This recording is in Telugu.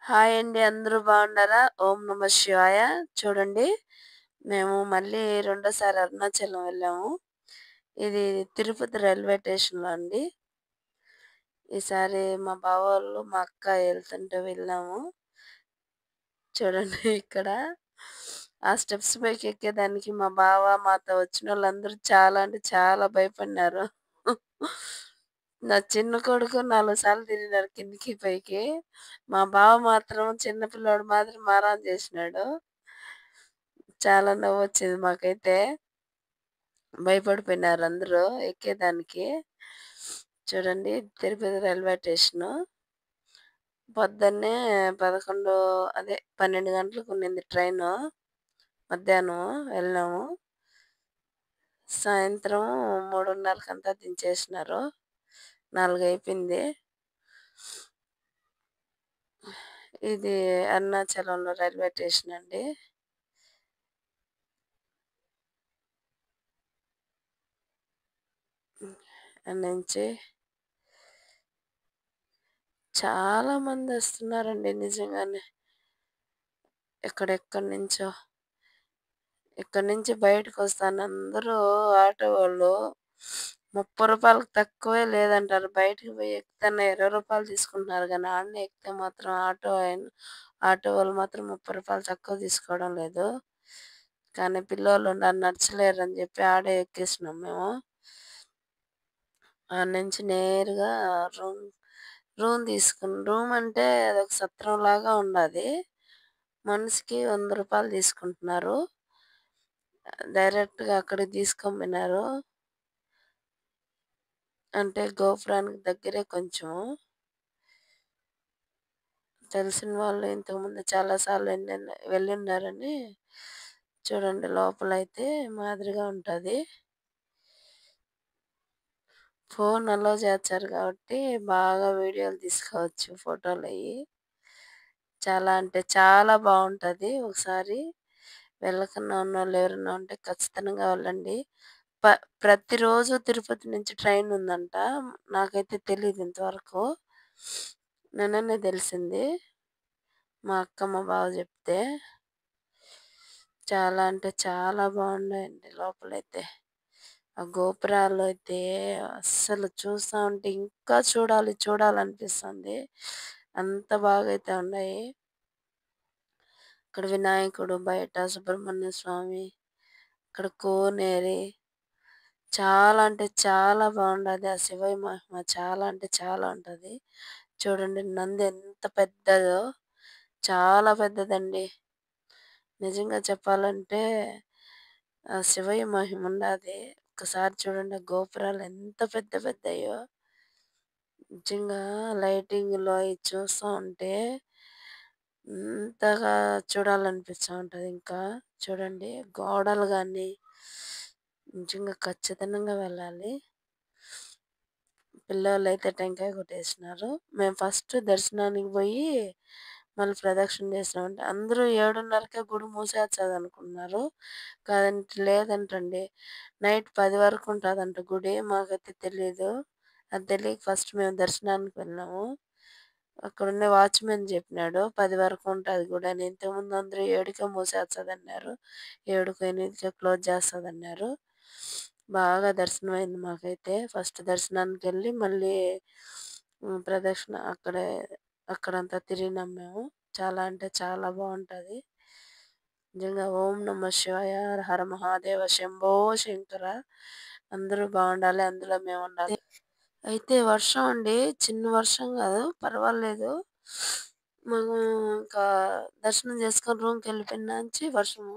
హాయ్ అండి. అందరూ బాగున్నారా? ఓం నమః శివాయ. చూడండి, మేము మళ్ళీ రెండోసారి అరుణాచలం వెళ్ళాము. ఇది తిరుపతి రైల్వే స్టేషన్‌లో అండి. ఈసారి మా బావోళ్ళు, మా అక్క ఎళ్తుంటే వెళ్ళాము. చూడండి ఇక్కడ ఆ స్టెప్స్ పైకి ఎక్కేదానికి మా బావ, మాతో వచ్చినోళ్ళందరూ చాలా అంటే చాలా భయపడినారు. నా చిన్న కొడుకు 4 సార్లు తిరిగినాడు కిందకి, పైకి. మా బావ మాత్రం చిన్న పిల్లోడు మాదిరి మారాన్ చేసినాడు. చాలా నవ్వొచ్చింది మాకైతే. భయపడిపోయినారు అందరూ ఎక్కేదానికి. చూడండి, తిరుపతి రైల్వే స్టేషను. పొద్దున్నే 11 అదే 12 గంటలకు ఉండింది ట్రైను. మధ్యాహ్నం వెళ్ళాము. సాయంత్రం 3:30కంతా దించేసినారు. 4 అయిపోయింది. ఇది అరుణాచలంలో రైల్వే స్టేషన్ అండి. ఆడ నుంచి చాలా మందొస్తున్నారండి నిజంగానే. ఎక్కడెక్కడి నుంచో. ఇక్కడి నుంచి బయటకొస్తాను అందరూ ఆటో వాళ్ళు రూ. 30కి తక్కువే లేదంటారు. బయటికి పోయి ఎక్కుతన్న రూ. 20 తీసుకుంటున్నారు గానీ, ఆడనే ఎక్కితే మాత్రం ఆటో వాళ్ళు మాత్రం రూ. 30 తక్కువ తీసుకోవడం లేదు. కానీ పిల్లోళ్ళున్నారు నడచలేరని చెప్పి ఆడే ఎక్కేసినాం మేము. ఆడ నుంచి నేరుగా రూమ్ రూమ్ అంటే అదొక సత్రంలాగా ఉండాది. మనిషికి రూ. 100 తీసుకుంటున్నారు. డైరెక్ట్‌గా అక్కడికి తీసుకొనిపోయినారు. అంటే గోపురానికి దగ్గరే కొంచెం. తెలిసిన వాళ్ళు ఇంతకుముందు చాలా సార్లు వెళ్ళున్నారని. చూడండి, లోపలైతే మాదిరిగా ఉంటది. ఫోన్ అలో చేస్తారు కాబట్టి బాగా వీడియోలు తీసుకోవచ్చు, ఫోటోలయ్యి. చాలా అంటే చాలా బావుంటది. ఒకసారి వెళ్ళకన్నా ఉన్నోళ్ళు ఎవరైనా ఉంటే ఖచ్చితంగా వెళ్ళండి. ప ప్రతిరోజు తిరుపతి నుంచి ట్రైన్ ఉందంట. నాకైతే తెలీదు ఇంతవరకు. నిన్ననే తెలిసింది. మా అక్క, మా బావ చెప్తే. చాలా అంటే చాలా బాగున్నాయండి లోపలైతే. ఆ గోపురాలు అయితే అస్సలు చూస్తా ఉంటే ఇంకా చూడాలి చూడాలనిపిస్తుంది. అంత బాగైతే ఉన్నాయి. ఇక్కడ వినాయకుడు బయట, సుబ్రహ్మణ్య స్వామి, ఇక్కడ కోనేరి. చాలా అంటే చాలా బాగుండది. ఆ శివయ్య మహిమ చాలా అంటే చాలా ఉంటది. చూడండి, నంది ఎంత పెద్దదో. చాలా పెద్దదండి. నిజంగా చెప్పాలంటే ఆ శివయ్య మహిమ ఉండాది. ఒక్కసారి చూడండి, ఆ గోపురాలు ఎంత పెద్ద పెద్దయో. నిజంగా లైటింగ్‌లో అయి చూస్తా ఉంటే ఇంతగా చూడాలనిపిస్తా ఉంటది ఇంకా. చూడండి, గోడలు గాని నిజంగా ఖచ్చితంగా వెళ్ళాలి. పిల్లోళ్ళైతే టెంకాయ కొట్టేసినారు. మేము ఫస్ట్ దర్శనానికి పోయి మళ్ళీ ప్రదక్షిణ చేసినామంటే అందరూ 7:30కే గుడి మూసేస్తదనుకున్నారు. లేదంటండి. నైట్ 10 వరకు ఉంటదంట గుడి. మాకైతే తెలీదు. అది తెలియక ఫస్ట్ మేము దర్శనానికి వెళ్ళాము. అక్కడున్న వాచ్‌మెన్ చెప్పినాడు 10 వరకు ఉంటది గుడని. ఇంతకుముందు అందరూ 7కే మూసేస్తదన్నారు. 7కో, 8కో క్లోజ్ చేస్తదన్నారు. బాగా దర్శనమైంది మాకైతే. ఫస్ట్ దర్శనానికెళ్ళి మళ్ళీ ప్రదక్షిణ అక్కడంతా తిరిగినాం మేము. చాలా అంటే చాలా బావుంటది. నిజంగా ఓం నమః శివాయ, హర హర మహాదేవ, శంభో శంకర. అందరూ బావుండాలి. అందులో మేముండాలి. అయితే వర్షం అండి. చిన్న వర్షం గాదు, పర్వాలేదు. మేము ఇంకా దర్శనం చేసుకొని రూమ్‌కెళ్ళిపోయినాంచి వర్షము.